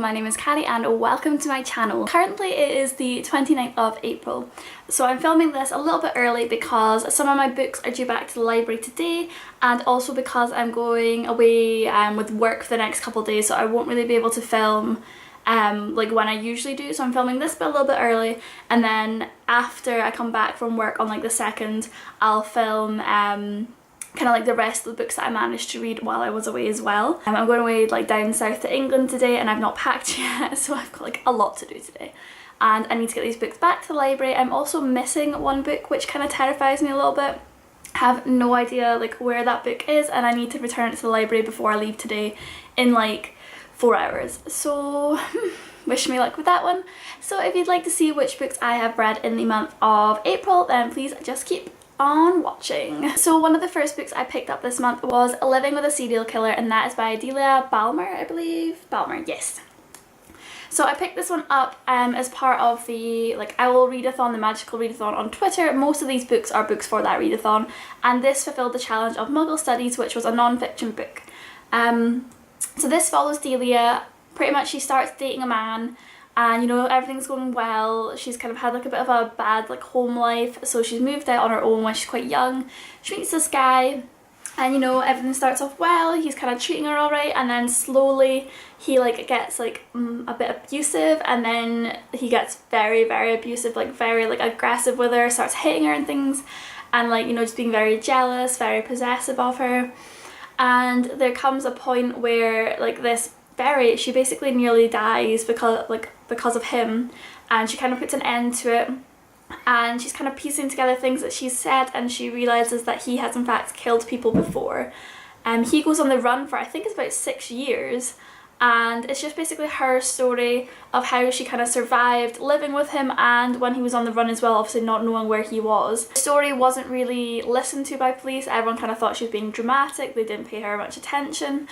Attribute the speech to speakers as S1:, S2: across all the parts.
S1: my name is Carrie and welcome to my channel. Currently it is the 29th of April, so I'm filming this a little bit early because some of my books are due back to the library today, and also because I'm going away with work for the next couple of days, so I won't really be able to film like when I usually do. So I'm filming this bit a little bit early, and then after I come back from work on like the 2nd, I'll film kind of like the rest of the books that I managed to read while I was away as well. I'm going away like down south to England today and I've not packed yet, so I've got like a lot to do today. And I need to get these books back to the library. I'm also missing one book which kind of terrifies me a little bit. I have no idea like where that book is, and I need to return it to the library before I leave today in like 4 hours. So wish me luck with that one. So if you'd like to see which books I have read in the month of April, then please just keep on watching. So one of the first books I picked up this month was Living with a Serial Killer, and that is by Delia Balmer, I believe. Balmer, yes. So I picked this one up as part of the I Will Readathon, the magical readathon on Twitter. Most of these books are books for that readathon, and this fulfilled the challenge of Muggle Studies, which was a non-fiction book. So this follows Delia. Pretty much she starts dating a man, and you know, everything's going well. She's kind of had like a bit of a bad like home life, so she's moved out on her own when she's quite young. She meets this guy, and you know, everything starts off well. He's kind of treating her alright, and then slowly he like gets like a bit abusive, and then he gets very, very abusive, like very like aggressive with her, starts hitting her and things, and like, you know, just being very jealous, very possessive of her. And there comes a point where like she basically nearly dies because of him, and she kind of puts an end to it, and she's kind of piecing together things that she's said, and she realizes that he has in fact killed people before. He goes on the run for I think it's about 6 years, and it's just basically her story of how she kind of survived living with him, and when he was on the run as well, obviously not knowing where he was. The story wasn't really listened to by police. Everyone kind of thought she was being dramatic. They didn't pay her much attention.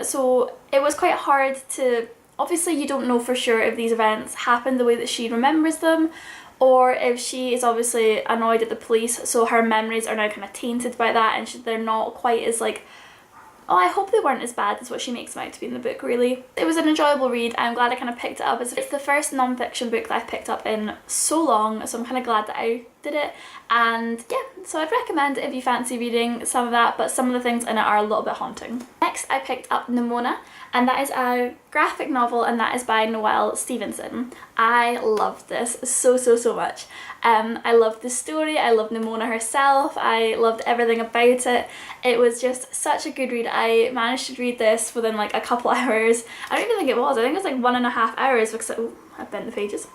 S1: So it was quite hard to, obviously you don't know for sure if these events happened the way that she remembers them, or if she is obviously annoyed at the police, so her memories are now kind of tainted by that, and they're not quite as like, oh, I hope they weren't as bad as what she makes them out to be in the book, really. It was an enjoyable read. I'm glad I kind of picked it up. It's the first non-fiction book that I've picked up in so long, so I'm kind of glad that I did it. And yeah, so I'd recommend it if you fancy reading some of that, but some of the things in it are a little bit haunting. Next, I picked up Nimona, and that is a graphic novel, and that is by Noelle Stevenson. I loved this so much. I loved the story, I loved Nimona herself, I loved everything about it. It was just such a good read. I managed to read this within like a couple hours. I don't even think it was. I think it was like 1.5 hours because I bent the pages.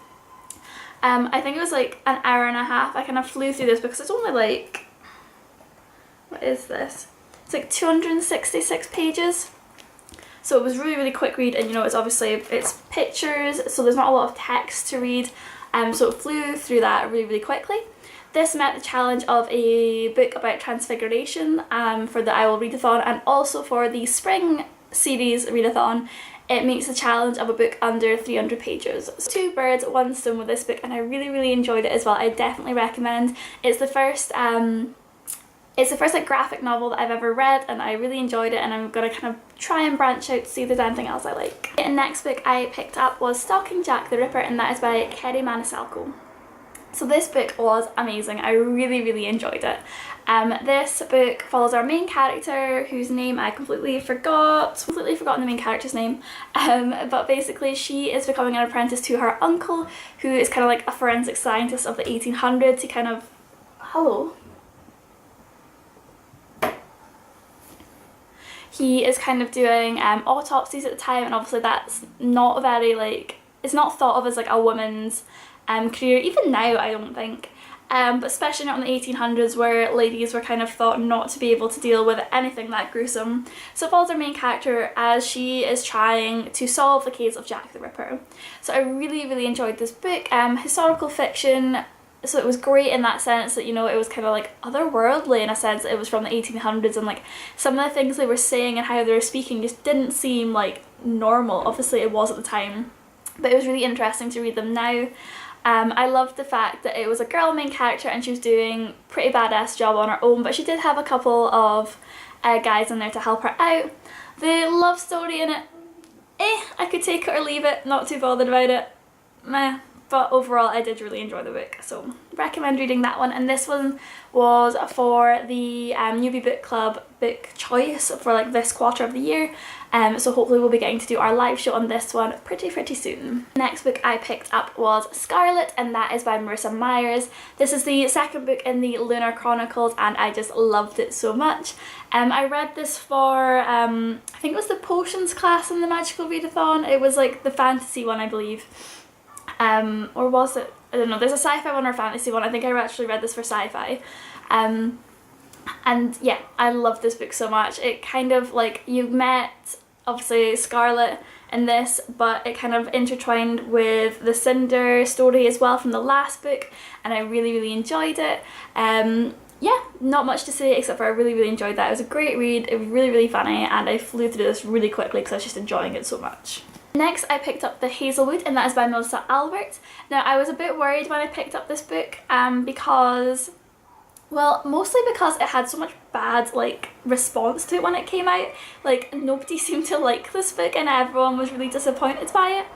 S1: I think it was like an hour and a half. I kind of flew through this because it's only like, what is this? It's like 266 pages. So it was really quick read, and you know, it's pictures, so there's not a lot of text to read. So it flew through that really quickly. This met the challenge of a book about transfiguration for the I Will Readathon, and also for the spring series readathon. It meets the challenge of a book under 300 pages. So 2 birds, 1 stone with this book, and I really enjoyed it as well. I definitely recommend. It's the first like graphic novel that I've ever read, and I really enjoyed it, and I'm gonna kind of try and branch out to see if there's anything else I like. The next book I picked up was Stalking Jack the Ripper, and that is by Kerry Manisalco. So this book was amazing. I really enjoyed it. This book follows our main character, whose name I completely forgotten the main character's name, but basically she is becoming an apprentice to her uncle, who is kind of like a forensic scientist of the 1800s. He kind of, he is kind of doing autopsies at the time, and obviously that's not very like, it's not thought of as like a woman's career, even now I don't think, but especially not in the 1800s, where ladies were kind of thought not to be able to deal with anything that gruesome. So it follows our main character as she is trying to solve the case of Jack the Ripper. So I really enjoyed this book. Historical fiction, so it was great in that sense that, you know, it was kind of like otherworldly in a sense that it was from the 1800s, and like some of the things they were saying and how they were speaking just didn't seem like normal. Obviously it was at the time, but it was really interesting to read them now. I loved the fact that it was a girl main character and she was doing a pretty badass job on her own, but she did have a couple of guys in there to help her out. The love story in it I could take it or leave it, not too bothered about it. Meh. But overall I did really enjoy the book, so recommend reading that one. And this one was for the Newbie Book Club book choice for like this quarter of the year, so hopefully we'll be getting to do our live show on this one pretty soon. Next book I picked up was Scarlet, and that is by Marissa Myers. This is the second book in the Lunar Chronicles and I just loved it so much. I read this for I think it was the potions class in the Magical Readathon. It was like the fantasy one, I believe. Or was it? I don't know. There's a sci-fi one or a fantasy one. I think I actually read this for sci-fi. And yeah, I love this book so much. It kind of like, you met obviously Scarlet in this, but it kind of intertwined with the Cinder story as well from the last book, and I really enjoyed it. Yeah, not much to say except for I really enjoyed that. It was a great read. It was really funny, and I flew through this really quickly because I was just enjoying it so much. Next I picked up The Hazelwood, and that is by Melissa Albert. Now I was a bit worried when I picked up this book because, well, mostly because it had so much bad like response to it when it came out. Like nobody seemed to like this book and everyone was really disappointed by it.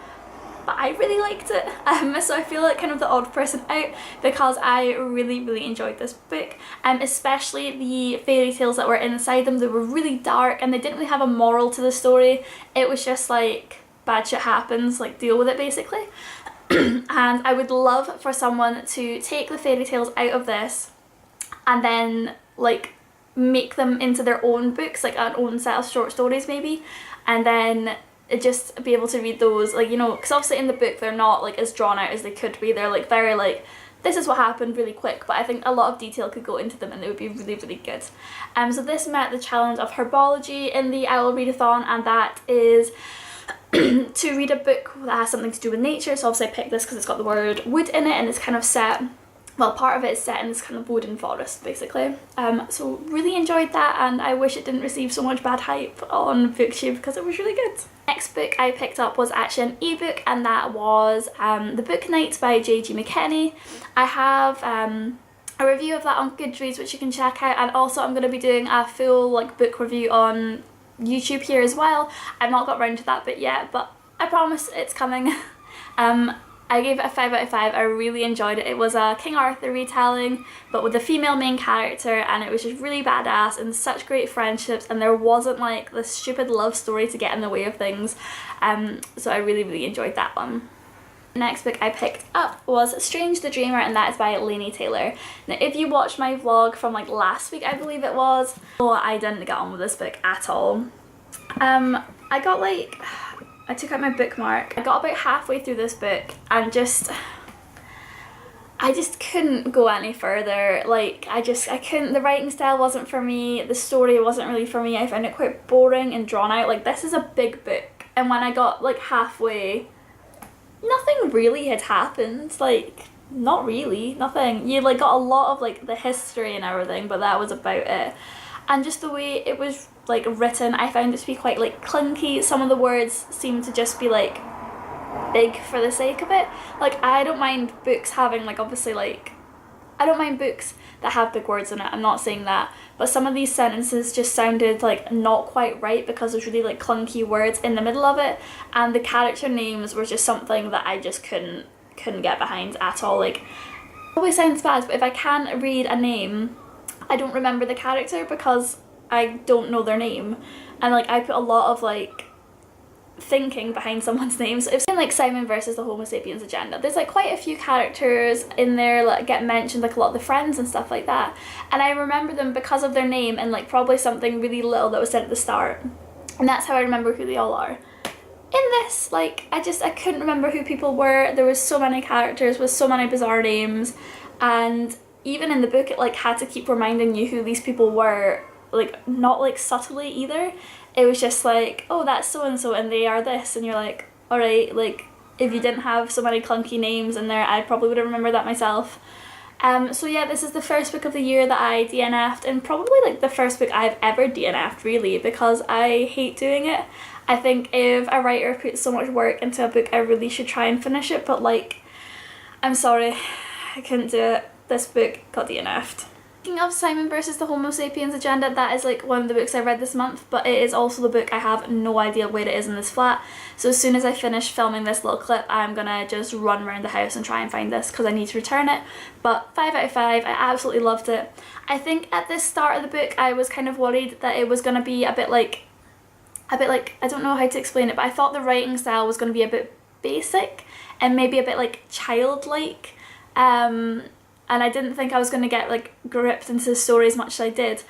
S1: But I really liked it, so I feel like kind of the odd person out because I really enjoyed this book, especially the fairy tales that were inside them. They were really dark and they didn't really have a moral to the story. It was just like, bad shit happens, like deal with it basically. And I would love for someone to take the fairy tales out of this and then like make them into their own books, like an own set of short stories maybe, and then just be able to read those, like, you know, because obviously in the book they're not like as drawn out as they could be. They're like very like, this is what happened really quick, but I think a lot of detail could go into them and it would be really good. So this met the challenge of herbology in the Owl Readathon, and that is to read a book that has something to do with nature. So obviously I picked this because it's got the word wood in it and it's kind of set, well, part of it is set in this kind of wooden forest basically. So really enjoyed that, and I wish it didn't receive so much bad hype on BookTube because it was really good. Next book I picked up was actually an ebook, and that was The Book Night by J.G. McKinney. I have a review of that on Goodreads which you can check out, and also I'm going to be doing a full like book review on YouTube here as well. I've not got around to that bit yet, but I promise it's coming. I gave it a 5 out of 5. I really enjoyed it. It was a King Arthur retelling, but with a female main character, and it was just really badass and such great friendships, and there wasn't like this stupid love story to get in the way of things. So I really enjoyed that one. Next book I picked up was Strange the Dreamer, and that is by Laini Taylor. Now if you watched my vlog from like last week, I believe it was, oh, I didn't get on with this book at all. I got like, I took out my bookmark, I got about halfway through this book and I just couldn't go any further. Like I couldn't, the writing style wasn't for me, the story wasn't really for me. I found it quite boring and drawn out. Like this is a big book, and when I got like halfway, nothing really had happened. Like not really, nothing. You like got a lot of like the history and everything, but that was about it. And just the way it was like written, I found it to be quite like clunky. Some of the words seemed to just be like big for the sake of it. Like I don't mind books having like, obviously like, I don't mind books that have big words in it, I'm not saying that, but some of these sentences just sounded like not quite right because there's really like clunky words in the middle of it, and the character names were just something that I just couldn't get behind at all. Like, it always sounds bad, but if I can't read a name, I don't remember the character because I don't know their name, and like I put a lot of like thinking behind someone's name. So it's in like Simon versus the Homo sapiens agenda, there's like quite a few characters in there that get mentioned, like a lot of the friends and stuff like that, and I remember them because of their name and like probably something really little that was said at the start, and that's how I remember who they all are. In this, like I couldn't remember who people were. There was so many characters with so many bizarre names, and even in the book it like had to keep reminding you who these people were, like not like subtly either. It was just like, oh, that's so and so and they are this, and you're like, alright, like if you didn't have so many clunky names in there, I probably would have remembered that myself. So yeah, this is the first book of the year that I DNF'd, and probably like the first book I've ever DNF'd really, because I hate doing it. I think if a writer puts so much work into a book, I really should try and finish it, but like, I'm sorry, I couldn't do it. This book got DNF'd. Speaking of Simon versus the Homo sapiens agenda, that is like one of the books I read this month, but it is also the book I have no idea where it is in this flat. So as soon as I finish filming this little clip, I'm gonna just run around the house and try and find this because I need to return it. But 5 out of 5, I absolutely loved it. I think at the start of the book I was kind of worried that it was gonna be a bit like, I don't know how to explain it, but I thought the writing style was gonna be a bit basic and maybe a bit like childlike. And I didn't think I was going to get like gripped into the story as much as I did,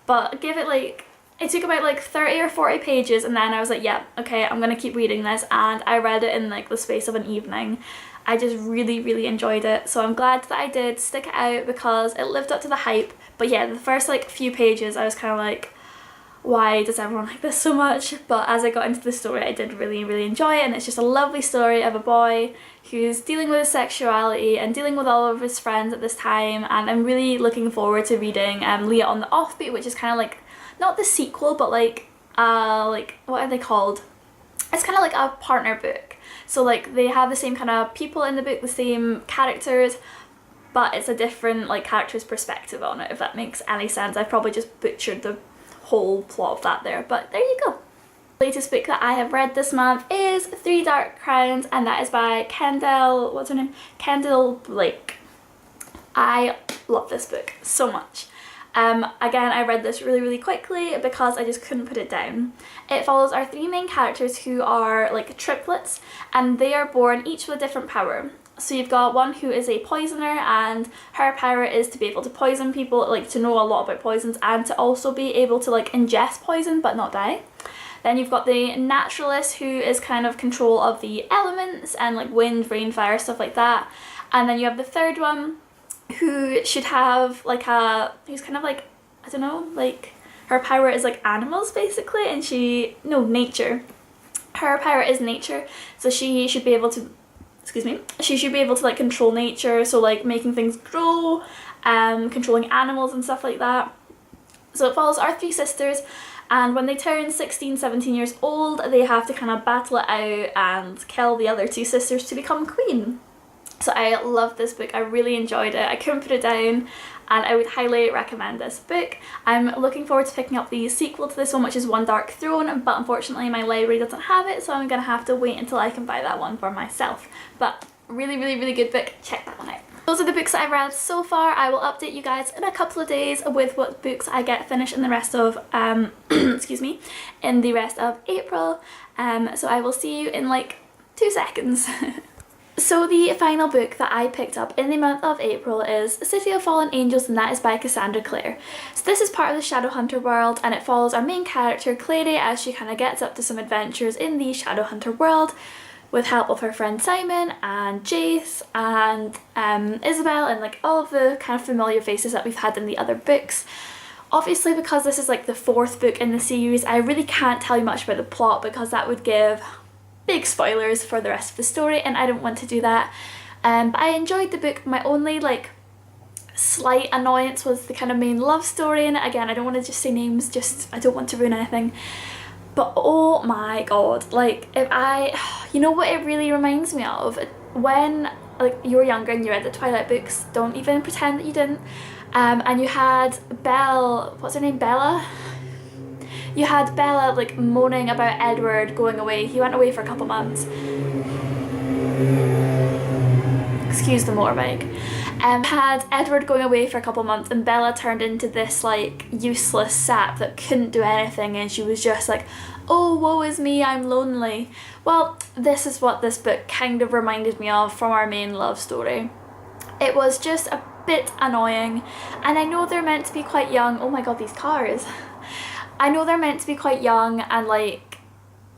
S1: but give it like, it took about like 30 or 40 pages and then I was like, yeah, okay, I'm going to keep reading this, and I read it in like the space of an evening. I just really enjoyed it, so I'm glad that I did stick it out because it lived up to the hype. But yeah, the first like few pages I was kind of like, why does everyone like this so much? But as I got into the story I did really enjoy it, and it's just a lovely story of a boy who's dealing with his sexuality and dealing with all of his friends at this time, and I'm really looking forward to reading Leah on the Offbeat, which is kind of like, not the sequel, but like what are they called? It's kind of like a partner book. So like they have the same kind of people in the book, the same characters, but it's a different like character's perspective on it, if that makes any sense. I've probably just butchered the whole plot of that there, but there you go. The latest book that I have read this month is Three Dark Crowns, and that is by Kendall, what's her name? Kendall Blake. I love this book so much. Again, I read this really quickly because I just couldn't put it down. It follows our three main characters who are like triplets, and they are born each with a different power. So you've got one who is a poisoner, and her power is to be able to poison people, like to know a lot about poisons, and to also be able to like ingest poison but not die. Then you've got the naturalist, who is kind of control of the elements and like wind, rain, fire, stuff like that. And then you have the third one, who should have like who's kind of like, I don't know, like her power is like animals basically, and nature. Her power is nature, so she should be able to, she should be able to like control nature, so like making things grow, controlling animals and stuff like that. So it follows our three sisters, and when they turn 16, 17 years old, they have to kind of battle it out and kill the other two sisters to become queen. So I love this book, I really enjoyed it, I couldn't put it down, and I would highly recommend this book. I'm looking forward to picking up the sequel to this one, which is One Dark Throne, but unfortunately my library doesn't have it, so I'm gonna have to wait until I can buy that one for myself. But really good book, check that one out. Those are the books that I've read so far. I will update you guys in a couple of days with what books I get finished in the rest of, in the rest of April. So I will see you in like 2 seconds. So the final book that I picked up in the month of April is City of Fallen Angels, and that is by Cassandra Clare. So this is part of the Shadowhunter world, and it follows our main character Clary as she kind of gets up to some adventures in the Shadowhunter world with help of her friend Simon and Jace and Isabel, and like all of the kind of familiar faces that we've had in the other books. Obviously, because this is like the 4th book in the series, I really can't tell you much about the plot because that would give big spoilers for the rest of the story, and I don't want to do that. But I enjoyed the book. My only like slight annoyance was the kind of main love story in it. Again, I don't want to just say names, I don't want to ruin anything. But oh my god, like you know what it really reminds me of? When like you were younger and you read the Twilight books, don't even pretend that you didn't, and you had what's her name, Bella? You had Bella like moaning about Edward going away. He went away for a couple months. Excuse the motorbike. Had Edward going away for a couple months, and Bella turned into this like useless sap that couldn't do anything, and she was just like, oh woe is me, I'm lonely. Well, this is what this book kind of reminded me of from our main love story. It was just a bit annoying, and I know they're meant to be quite young. Oh my god, these cars. I know they're meant to be quite young and like,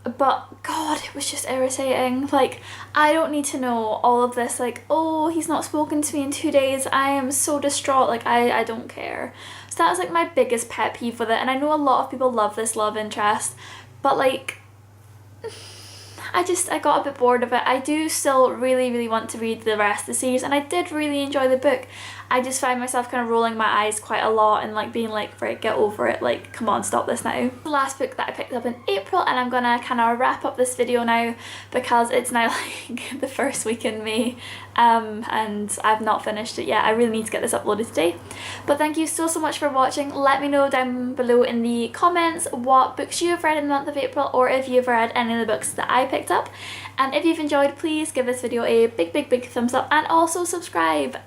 S1: but god, it was just irritating. Like, I don't need to know all of this, like, oh, he's not spoken to me in 2 days, I am so distraught, like, I don't care. So that was like my biggest pet peeve with it, and I know a lot of people love this love interest, but like, I got a bit bored of it. I do still really want to read the rest of the series, and I did really enjoy the book. I just find myself kind of rolling my eyes quite a lot and like being like, right, get over it, like come on, stop this now. The last book that I picked up in April, and I'm gonna kind of wrap up this video now because it's now like the first week in May, and I've not finished it yet. I really need to get this uploaded today. But thank you so much for watching. Let me know down below in the comments what books you have read in the month of April, or if you've read any of the books that I picked up. And if you've enjoyed, please give this video a big thumbs up, and also subscribe.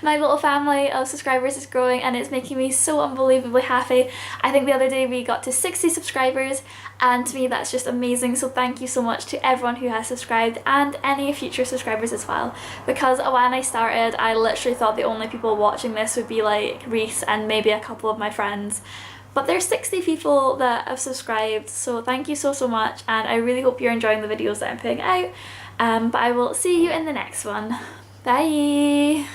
S1: My little family of subscribers is growing and it's making me so unbelievably happy. I think the other day we got to 60 subscribers, and to me that's just amazing. So thank you so much to everyone who has subscribed, and any future subscribers as well, because when I started I literally thought the only people watching this would be like Reese and maybe a couple of my friends. But there's 60 people that have subscribed, so thank you so much, and I really hope you're enjoying the videos that I'm putting out. But I will see you in the next one. Bye!